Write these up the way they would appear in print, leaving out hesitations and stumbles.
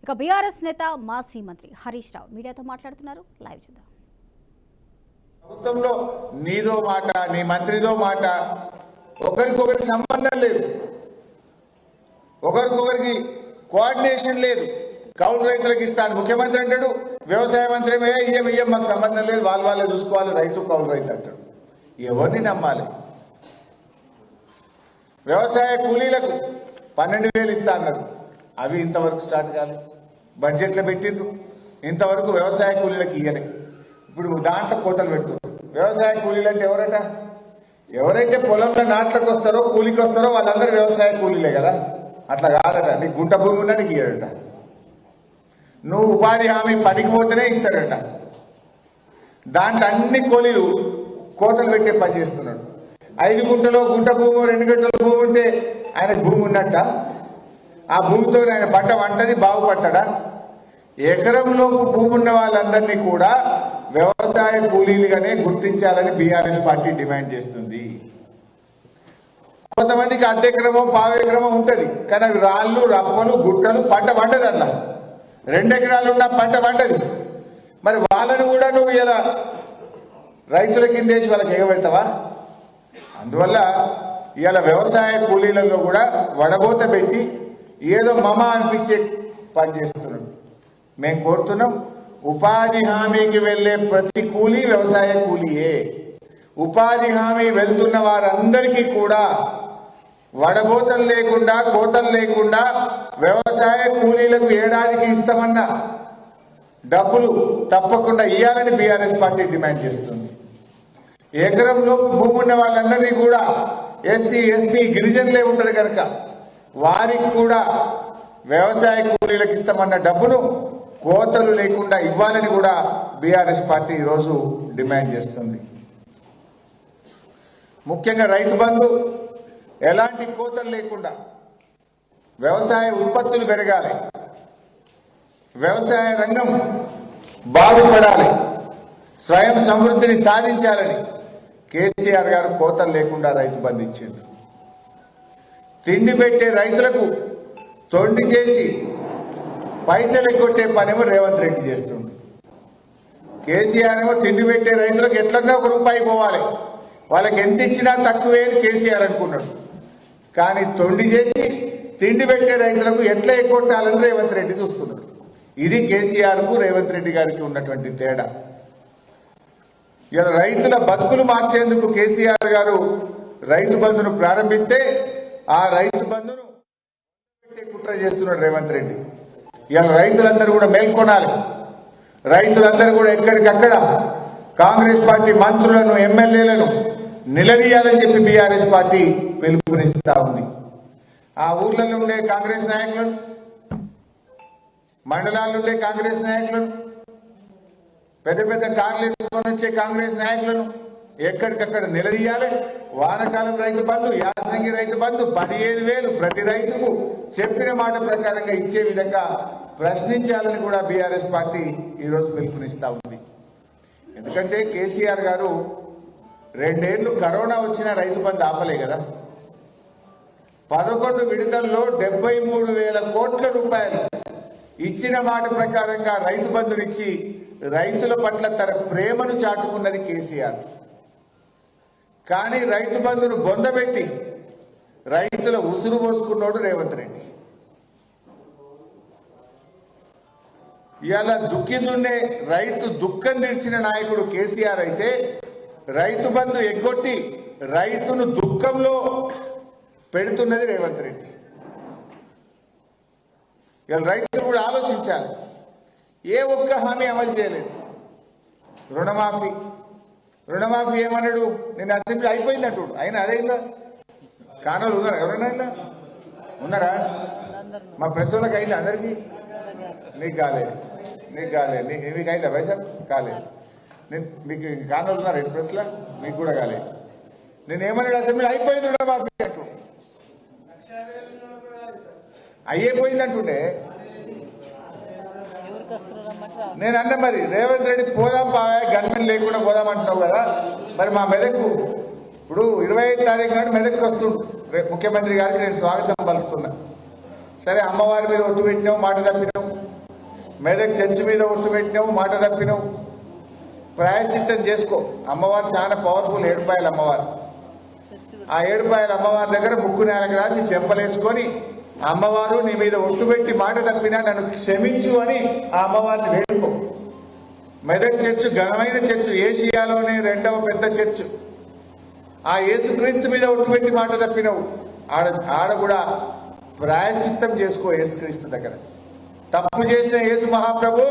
ఇక బీఆర్ఎస్ నేత మాజీ మంత్రి హరీష్ రావు మీడియాతో మాట్లాడుతున్నారు. లైవ్ చూద్దాం. ప్రభుత్వంలో నీదో మాట, నీ మంత్రిదో మాట, ఒకరికొకరికి సంబంధం లేదు, ఒకరికొకరికి కోఆర్డినేషన్ లేదు. కౌలు రైతులకు ఇస్తాను ముఖ్యమంత్రి అంటాడు, వ్యవసాయ మంత్రి ఇయ్యం మాకు సంబంధం లేదు, వాళ్ళే చూసుకోవాలి, రైతు కౌలు రైతు అంటాడు. ఎవరిని నమ్మాలి? వ్యవసాయ కూలీలకు 12,000 ఇస్తా అన్నారు, అవి ఇంతవరకు స్టార్ట్ కాలేదు. బడ్జెట్లో పెట్టిండ్రు, ఇంతవరకు వ్యవసాయ కూలీలకు ఇయ్యలే. ఇప్పుడు దాంట్లో కోతలు పెడుతున్నారు. వ్యవసాయ కూలీలు అంటే ఎవరట? ఎవరైతే పొలంలో నాట్లకు వస్తారో కూలికి వస్తారో వాళ్ళందరూ వ్యవసాయ కూలీలే కదా. అట్లా కాదట, నీకు గుంట భూమి ఉన్నా నీకు ఇయ్యడట. నువ్వు ఉపాధి హామీ పనికి పోతేనే ఇస్తాడట. దాంట్లో అన్ని కూలీలు కోతలు పెట్టే పని చేస్తున్నాడు. 5 గుంటలో గుంట భూమి 2 గంటల భూమి ఉంటే ఆయనకు భూమి ఉన్నట్ట. ఆ భూమితో ఆయన పంట వంటది బాగుపడతాడా? ఎకరంలో భూమి ఉన్న వాళ్ళందరినీ కూడా వ్యవసాయ కూలీలుగానే గుర్తించాలని బీఆర్ఎస్ పార్టీ డిమాండ్ చేస్తుంది. కొంతమందికి అర్ధెకరమో పావెకరమో ఉంటుంది, కానీ అవి రాళ్ళు రప్పలు గుట్టలు పంట పండదు. అట్లా 2 ఎకరాలు ఉన్న పంట పండది. మరి వాళ్ళను కూడా నువ్వు ఇలా రైతుల కిందేసి వాళ్ళకి ఎగబెడతావా? అందువల్ల ఇవాళ వ్యవసాయ కూలీలలో కూడా వడబోత పెట్టి ఏదో మమ అనిపించే పని చేస్తున్నాడు. మేము కోరుతున్నాం, ఉపాధి హామీకి వెళ్లే ప్రతి కూలీ వ్యవసాయ కూలీయే. ఉపాధి హామీ వెళ్తున్న వారందరికీ కూడా వడబోతలు లేకుండా కోతలు లేకుండా వ్యవసాయ కూలీలకు ఏడాదికి ఇస్తామన్న డబ్బులు తప్పకుండా ఇవ్వాలని బీఆర్ఎస్ పార్టీ డిమాండ్ చేస్తుంది. ఎకరంలో భూమి ఉన్న వాళ్ళందరినీ కూడా ఎస్సీ ఎస్టీ గిరిజనులే ఉంటారు కనుక వారికి కూడా వ్యవసాయ కూలీలకు ఇస్తామన్న డబ్బును కోతలు లేకుండా ఇవ్వాలని కూడా బీఆర్ఎస్ పార్టీ ఈరోజు డిమాండ్ చేస్తుంది. ముఖ్యంగా రైతు బంధు ఎలాంటి కోతలు లేకుండా వ్యవసాయ ఉత్పత్తులు పెరగాలి, వ్యవసాయ రంగం బాగుపడాలి, స్వయం సమృద్ధిని సాధించాలని కేసీఆర్ గారు కోతలు లేకుండా రైతు బంధు ఇచ్చింది. తిండి పెట్టే రైతులకు తొండి చేసి పైసలు ఎగ్గొట్టే పనేమో రేవంత్ రెడ్డి చేస్తుంది. కేసీఆర్ ఏమో తిండి పెట్టే రైతులకు ఎట్లన్నా ₹1 పోవాలి, వాళ్ళకి ఎంత ఇచ్చినా తక్కువే అని కేసీఆర్ అనుకున్నాడు. కానీ తొండి చేసి తిండి పెట్టే రైతులకు ఎట్లా ఎగ్గొట్టాలని రేవంత్ రెడ్డి చూస్తున్నాడు. ఇది కేసీఆర్కు రేవంత్ రెడ్డి గారికి ఉన్నటువంటి తేడా. ఇలా రైతుల బతుకులు మార్చేందుకు కేసీఆర్ గారు రైతు బంధును ప్రారంభిస్తే ఆ రైతు బంధును కుట్ర చేస్తున్నాడు రేవంత్ రెడ్డి. ఇలా రైతులందరూ కూడా మేల్కొనాలి. రైతులందరూ కూడా ఎక్కడికక్కడ కాంగ్రెస్ పార్టీ మంత్రులను ఎమ్మెల్యేలను నిలదీయాలని చెప్పి బీఆర్ఎస్ పార్టీ పిలుపునిస్తా ఉంది. ఆ ఊర్లలో ఉండే కాంగ్రెస్ నాయకులను, మండలాల్లో ఉండే కాంగ్రెస్ నాయకులను, పెద్ద పెద్ద కార్లు వేసుకొని వచ్చే కాంగ్రెస్ నాయకులను ఎక్కడికక్కడ నిలదీయాలి. వానకాలం రైతు బంధు, యాసంగి రైతు బంధు 15,000 ప్రతి రైతుకు చెప్పిన మాట ప్రకారంగా ఇచ్చే విధంగా ప్రశ్నించాలని కూడా బీఆర్ఎస్ పార్టీ ఈరోజు పిలుపునిస్తా ఉంది. ఎందుకంటే కేసీఆర్ గారు 2 ఏళ్లు కరోనా వచ్చిన రైతు బంధు ఆపలే కదా. 11 విడతల్లో 73,000 కోట్ల రూపాయలు ఇచ్చిన మాట ప్రకారంగా రైతు బంధునిచ్చి రైతుల పట్ల తన ప్రేమను చాటుకున్నది కేసీఆర్. కానీ రైతు బంధును బొందబెట్టి రైతుల ఉసురు పోసుకున్నాడు రేవంత్ రెడ్డి. ఇవాళ దుఃఖితుండే రైతు దుఃఖం తీర్చిన నాయకుడు కేసీఆర్ అయితే రైతు బంధు ఎగ్గొట్టి రైతును దుఃఖంలో పెడుతున్నది రేవంత్ రెడ్డి. ఇవాళ రైతులు కూడా ఆలోచించాలి. ఏ ఒక్క హామీ అమలు చేయలేదు. రుణమాఫీ ఏమన్నాడు? నేను అసెంబ్లీ అయిపోయింది అంటుడు. అయినా అదే ఇంకా కానోళ్ళు ఉన్నారా? ఎవరన్నా ఇలా ఉన్నారా? మా ప్రెస్ వాళ్ళకి అయింది అందరికీ. నీకు కాలేదు, మీకు అయిందా పైసా? కాలేదు. మీకు కానోళ్ళు ఉన్నారు ఎటు ప్రెస్లో? మీకు కూడా కాలేదు. నేనేమన్నాడు? అసెంబ్లీ అయిపోయింది రుణమాఫీ అంటు అయిపోయింది అంటుండే. నేను అన్న మరి రేవంత్ రెడ్డి పోదాం బాగా గన్మెన్ లేకుండా పోదాం అంటున్నావు కదా. మరి మా మెదక్కు ఇప్పుడు 25 తారీఖు నాడు మెదక్కి వస్తుండు ముఖ్యమంత్రి గారికి నేను స్వాగతం పలుకుతున్నా. సరే అమ్మవారి మీద ఒట్టు పెట్టినాం, మాట తప్పినాం, మెదక్ చర్చి మీద ఒట్టు పెట్టినావు, మాట తప్పినావు, ప్రాయశ్చిత్తం చేసుకో. అమ్మవారు చాలా పవర్ఫుల్, ఏడుపాయల అమ్మవారు. ఆ ఏడుపాయల అమ్మవారి దగ్గర ముక్కు నేలకు రాసి చెంపలేసుకొని, అమ్మవారు నీ మీద ఒట్టు పెట్టి మాట తప్పినా నన్ను క్షమించు అని ఆ అమ్మవారిని వేడుకో. మెదక్ చర్చ్ ఘనమైన చర్చ్, ఏషియాలోనే 2వ పెద్ద చర్చ్. ఆ యేసుక్రీస్తు మీద ఒట్టు పెట్టి మాట తప్పినవు, ఆడ కూడా ప్రాయశ్చిత్తం చేసుకో యేసుక్రీస్తు దగ్గర. తప్పు చేసిన యేసు మహాప్రభు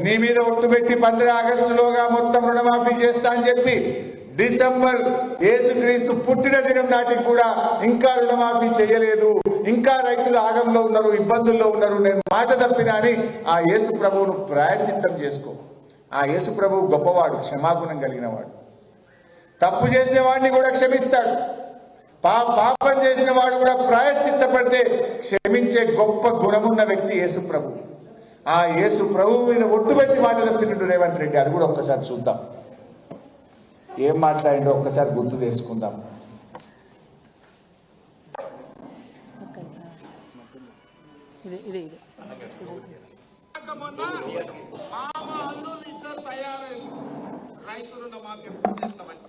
నీ మీద ఒట్టు పెట్టి 15 ఆగస్టులోగా మొత్తం రుణమాఫీ చేస్తా అని చెప్పి డిసెంబర్ యేసుక్రీస్తు పుట్టిన దినం నాటికి కూడా ఇంకా రుణమాఫీ చేయలేదు. ఇంకా రైతులు ఆగంలో ఉన్నారు, ఇబ్బందుల్లో ఉన్నారు. నేను మాట తప్పినా అని ఆ యేసు ప్రభువును ప్రాయశ్చిత్తం చేసుకో. ఆ యేసు ప్రభువు గొప్పవాడు, క్షమాగుణం కలిగిన వాడు. తప్పు చేసిన వాడిని కూడా క్షమిస్తాడు. పాపం చేసిన వాడు కూడా ప్రాయశ్చిత్తపడితే క్షమించే గొప్ప గుణమున్న వ్యక్తి యేసు ప్రభు. ఆ యేసు ప్రభువు మీద ఒట్టుబెట్టి మాట తప్పినట్టు రేవంత్ రెడ్డి, అది కూడా ఒక్కసారి చూద్దాం. ఏం మాట్లాడిండో ఒక్కసారి గుర్తు చేసుకుందాం. రైతు రుణమాఫీ చేస్తామని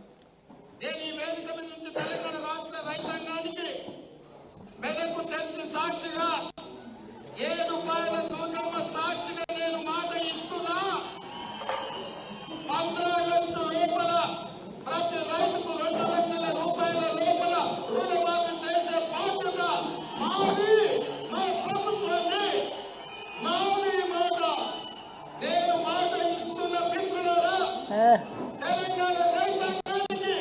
నేను ఈ వేదిక మీద నుంచి తెలంగాణ రాష్ట్ర రైతాంగానికి మెదకు చర్చి సాక్షిగా 7 రూపాయల తూకమ్మ సాక్షిగా నేను మాట ఇస్తున్నా. 15 ఆగస్టు లోపల ప్రతి రైతుకు 2 లక్షల రూపాయల లోపల రుణమాఫీ చేసే బాధ్యత మాది, మా ప్రభుత్వాన్ని, నాది మాట. నేను మాట ఇస్తున్న మిత్రులారా, తెలంగాణ రైతాంగానికి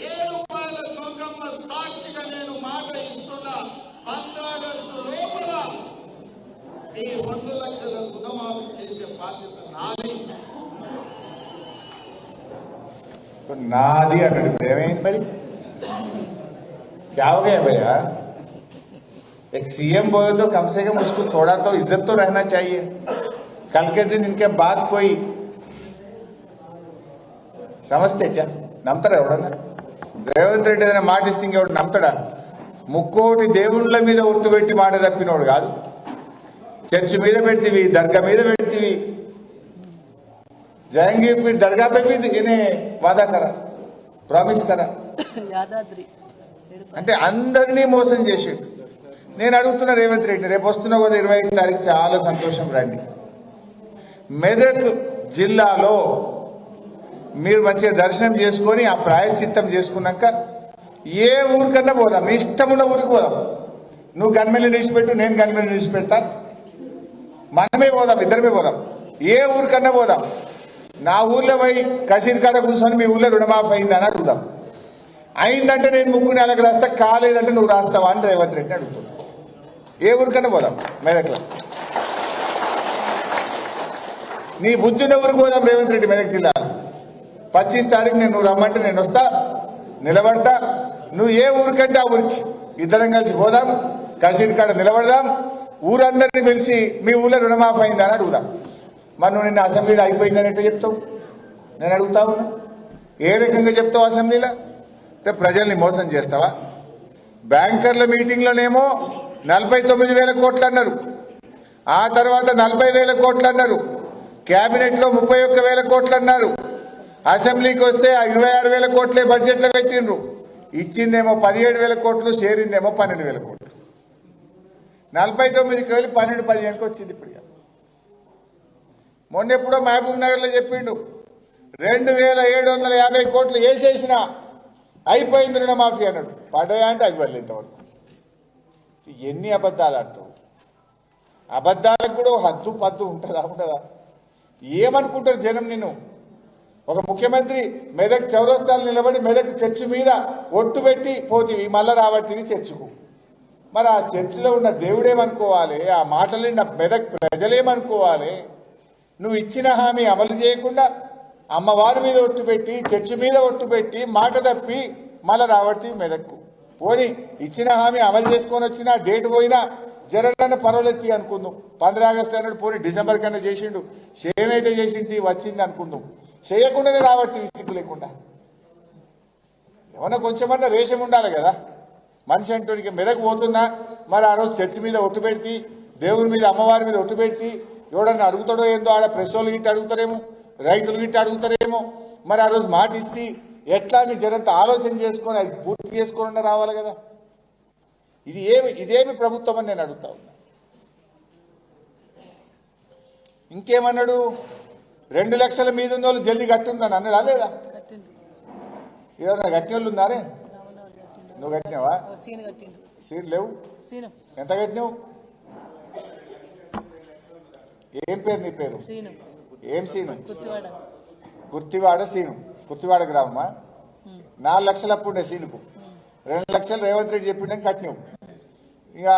7 రూపాయల తూకమ్మ సాక్షిగా నేను మాట ఇస్తున్నా. 15 ఆగస్టు లోపల ఈ 2 లక్షల రుణమాఫీ చేసే బాధ్యత నాది. నాది అన్నాడు. ఏమైంది మరి? क्या हो गया भैया? एक सीएम बोले तो कम से कम उसको थोड़ा तो इज्जत तो रहना चाहिए. कल के दिन इनके बाद कोई समझते क्या? నమ్ముతారా ఎవడన్నా? రేవంత్ రెడ్డి ఏదైనా మాట ఇస్తే ఇంకెవడు నమ్ముతాడా? ముక్కోటి దేవుళ్ళ మీద ఒట్టు పెట్టి మాట తప్పినోడు కాదు. చర్చి మీద పెడితివి, దర్గా మీద పెడితివి. जहांगीर पीर दरगाह पे भी इन्हें वादा करा, ప్రామిస్ కరా. అంటే అందరినీ మోసం చేసిండు. నేను అడుగుతున్నా రేవంత్ రెడ్డి, రేపు వస్తున్నా కదా 25 తారీఖు, చాలా సంతోషం, రండి. మెదక్ జిల్లాలో మీరు మంచిగా దర్శనం చేసుకొని ఆ ప్రాయశ్చిత్తం చేసుకున్నాక ఏ ఊరికన్నా పోదాం, మీ ఇష్టం ఉన్న ఊరికి పోదాం. నువ్వు గన్మెల్ని విడిచిపెట్టు, నేను గన్మెల్ని విడిచిపెడతా, మనమే పోదాం, ఇద్దరమే పోదాం. ఏ ఊరికన్నా పోదాం. నా ఊర్లో పోయి కసీర్ కాడ కూర్చొని మీ ఊర్లో రుణమాఫీ అయిందని అడుగుదాం. అయిందంటే నేను ముక్కు నెలకు రాస్తా, కాలేదంటే నువ్వు రాస్తావా అని రేవంత్ రెడ్డిని అడుగుతున్నా. ఏ ఊరికన్నా పోదాం మెదక్లో. నీ బుద్ధి ఉన్న ఊరికి పోదాం రేవంత్ రెడ్డి. మెదక్ జిల్లాలో 25 తారీఖు నువ్వు రమ్మంటే నేను వస్తా, నిలబడతా. నువ్వు ఏ ఊరికంటే ఆ ఊరికి ఇద్దరం కలిసి పోదాం, కసీర్ కాడ నిలబడదాం, ఊరందరినీ పిలిచి మీ ఊళ్ళో రుణమాఫీ అయిందని అడుగుదాం. మరి నువ్వు నిన్న అసెంబ్లీలో అయిపోయిందని ఎట్లా చెప్తావు? నేను అడుగుతా ఉన్నా, ఏ రకంగా చెప్తావు అసెంబ్లీలో? అంటే ప్రజల్ని మోసం చేస్తావా? బ్యాంకర్ల మీటింగ్లోనేమో 49,000 కోట్లు అన్నారు, ఆ తర్వాత 40,000 కోట్లు అన్నారు, క్యాబినెట్లో 31,000 కోట్లు అన్నారు, అసెంబ్లీకి వస్తే 26,000 కోట్లే బడ్జెట్లో పెట్టిండ్రు. ఇచ్చిందేమో 17,000 కోట్లు, చేరిందేమో 12,000 కోట్లు. 49కి వెళ్ళి 12-15కి వచ్చింది. ఇప్పుడు మొన్నెప్పుడో మహబూబ్ నగర్లో చెప్పిండు 2,750 కోట్లు వేసేసిన అయిపోయింది రుణమాఫీ అన్నాడు. పడ్డాయా అంటే అది వెళ్ళి ఇంతవరకు. ఎన్ని అబద్ధాలు ఆడతావు? అబద్ధాలకు కూడా హద్దు పద్దు ఉంటుందా? ఉంటుందా? ఏమనుకుంటారు జనం నిన్ను? ఒక ముఖ్యమంత్రి మెదక్ చౌరస్తాలు నిలబడి మెదక్ చర్చి మీద ఒట్టు పెట్టి పోతివి, మళ్ళా రాబట్టివి చర్చకు. మరి ఆ చర్చిలో ఉన్న దేవుడేమనుకోవాలి? ఆ మాటలు మెదక్ ప్రజలేమనుకోవాలి? నువ్వు ఇచ్చిన హామీ అమలు చేయకుండా అమ్మవారి మీద ఒట్టు పెట్టి, చర్చి మీద ఒట్టు పెట్టి, మాట తప్పి మళ్ళా రాబట్టి మెదక్కు పోని. ఇచ్చిన హామీ అమలు చేసుకొని వచ్చినా, డేట్ పోయినా జరగడానికి పర్వాలేదు అనుకుందాం. 15 ఆగస్టు అన్నాడు, పోనీ డిసెంబర్ కన్నా చేసిండు, సేనైతే చేసింది వచ్చింది అనుకుందాం. చేయకుండానే రాబట్టి సిగ్గు లేకుండా. ఏమన్నా కొంచెమన్నా రేషం ఉండాలి కదా మనిషి అంటూ. మెదక్ పోతున్నా మరి ఆ రోజు చర్చి మీద ఒట్టు పెడితే దేవుని మీద అమ్మవారి మీద ఒట్టు పెట్టి ఎవడన్నా అడుగుతాడో ఏందో ఆడ ప్రెస్ వాళ్ళు గిట్ట అడుగుతారేమో, రైతులు గిట్ట అడుగుతారేమో. మరి ఆ రోజు మాట ఇస్తే ఎట్లా అని జనంత ఆలోచన చేసుకొని అది పూర్తి చేసుకొని రావాలి కదా. ఇదేమి ప్రభుత్వం అని నేను అడుగుతా ఉన్నా. ఇంకేమన్నాడు, 2 లక్షల మీద ఉన్న వాళ్ళు జల్దీ కట్టుందని అన్నాడా లేదా? ఎవరన్నా కట్టిన వాళ్ళు ఉన్నారే? నువ్వు కట్టినావా? సీన్ లేవు. ఎంత కట్టినావు? ఏం పేరు నీ పేరు? ఏం సీను? కుర్తివాడ సీను. కుర్తివాడ గ్రామమా? 4 లక్షలు అప్పుడు ఉండే సీనుకు. 2 లక్షలు రేవంత్ రెడ్డి చెప్పిండే కట్టినావు. ఇక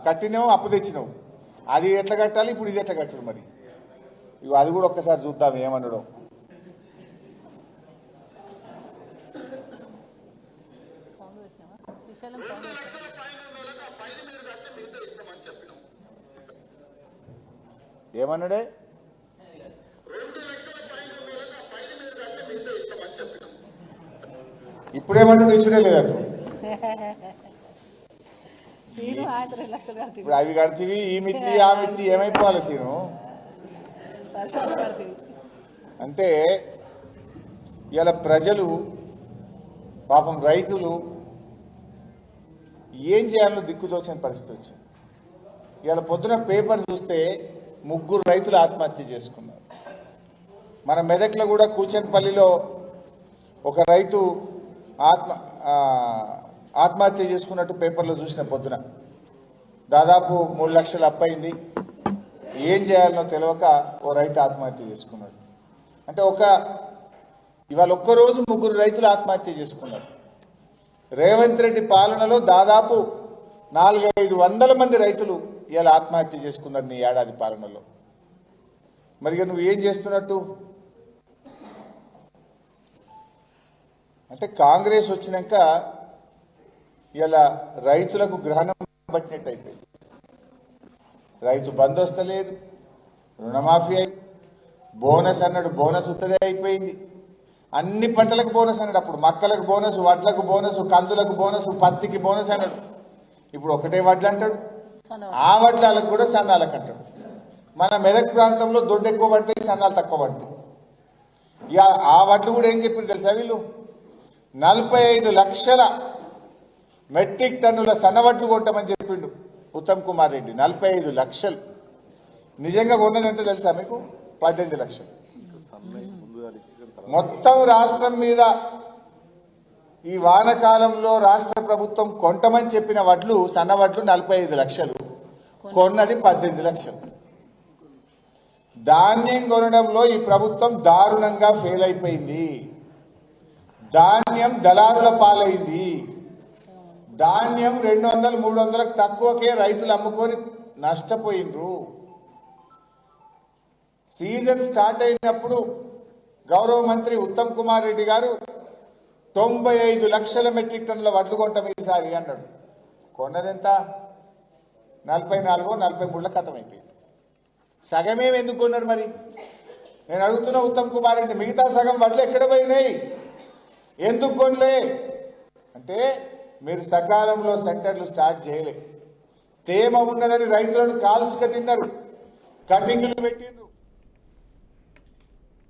కట్టినావు, అప్పు తెచ్చినావు. అది ఎట్లా కట్టాలి, ఇప్పుడు ఇది ఎట్లా కట్టడు? మరి ఇవి అది కూడా ఒక్కసారి చూద్దాం ఏమన్నాడో. ఏమన్నాడే? ఇప్పుడేమంటాడు? ఇచ్చుడే లేదట. ఇప్పుడు అవి కడితే ఈ మిత్తి ఆ మిత్తి ఏమైపోవాలి సీను? అంటే ఇలా ప్రజలు పాపం రైతులు ఏం చేయాలో దిక్కుదోచని పరిస్థితి వచ్చింది. ఇవాళ పొద్దున పేపర్ చూస్తే 3 రైతులు ఆత్మహత్య చేసుకున్నారు. మన మెదక్లో కూడా కూచన్పల్లిలో ఒక రైతు ఆత్మహత్య చేసుకున్నట్టు పేపర్లో చూసిన పొద్దున. దాదాపు 3 లక్షలు అప్పయింది. ఏం చేయాలనో తెలియక ఓ రైతు ఆత్మహత్య చేసుకున్నాడు. అంటే ఇవాళ ఒక్కరోజు 3 రైతులు ఆత్మహత్య చేసుకున్నారు. రేవంత్ రెడ్డి పాలనలో దాదాపు 400-500 మంది రైతులు ఇలా ఆత్మహత్య చేసుకున్నారు నీ ఏడాది పాలనలో. మరి నువ్వు ఏం చేస్తున్నట్టు? అంటే కాంగ్రెస్ వచ్చినాక ఇలా రైతులకు గ్రహణం పట్టినట్టు అయిపోయింది. రైతు బంద్ వస్తలేదు, రుణమాఫీ అయి, బోనస్ అన్నాడు, బోనస్ ఉత్తదే అయిపోయింది. అన్ని పంటలకు బోనస్ అన్నాడు. అప్పుడు మక్కలకు బోనస్, వడ్లకు బోనస్, కందులకు బోనస్, పత్తికి బోనస్ అన్నాడు. ఇప్పుడు ఒకటే వడ్లు అంటాడు. ఆ వడ్లకు కూడా సన్నాలకు అంటాడు. మన మెదక్ ప్రాంతంలో దొడ్డు ఎక్కువ పడతాయి, సన్నాలు తక్కువ పడతాయి. ఇక ఆ వడ్లు కూడా ఏం చెప్పింది తెలుసా వీళ్ళు? 45 లక్షల మెట్రిక్ టన్నుల సన్నవడ్లు కొంటామని చెప్పిండు ఉత్తమ్ కుమార్ రెడ్డి. 45 లక్షలు. నిజంగా కొన్నది ఎంత తెలుసా మీకు? 18 లక్షలు. మొత్తం రాష్ట్రం మీద ఈ వానకాలంలో రాష్ట్ర ప్రభుత్వం కొంటమని చెప్పిన వడ్లు, సన్నవడ్లు 45 లక్షలు, కొన్నది 18 లక్షలు. ధాన్యం కొనడంలో ఈ ప్రభుత్వం దారుణంగా ఫెయిల్ అయిపోయింది. ధాన్యం దళారుల పాలైంది. ధాన్యం 200-300 తక్కువకే రైతులు అమ్ముకొని నష్టపోయినరు. సీజన్ స్టార్ట్ అయినప్పుడు గౌరవ మంత్రి ఉత్తమ్ కుమార్ రెడ్డి గారు 95 లక్షల మెట్రిక్ టన్నుల వడ్లు కొంటాం ఈసారి అన్నాడు. కొన్నదెంత? 44-43 ఖతమైపోయింది. సగమేమి ఎందుకు కొన్నారు మరి? నేను అడుగుతున్నా ఉత్తమ్ కుమార్ రెడ్డి, మిగతా సగం వడ్లు ఎక్కడ పోయినాయి? ఎందుకు కొనలే అంటే మీరు సకాలంలో సెంటర్లు స్టార్ట్ చేయలే. తేమ ఉన్నదని రైతులను కాల్చుక తిన్నారు, కటింగ్లు పెట్టిండ్రు.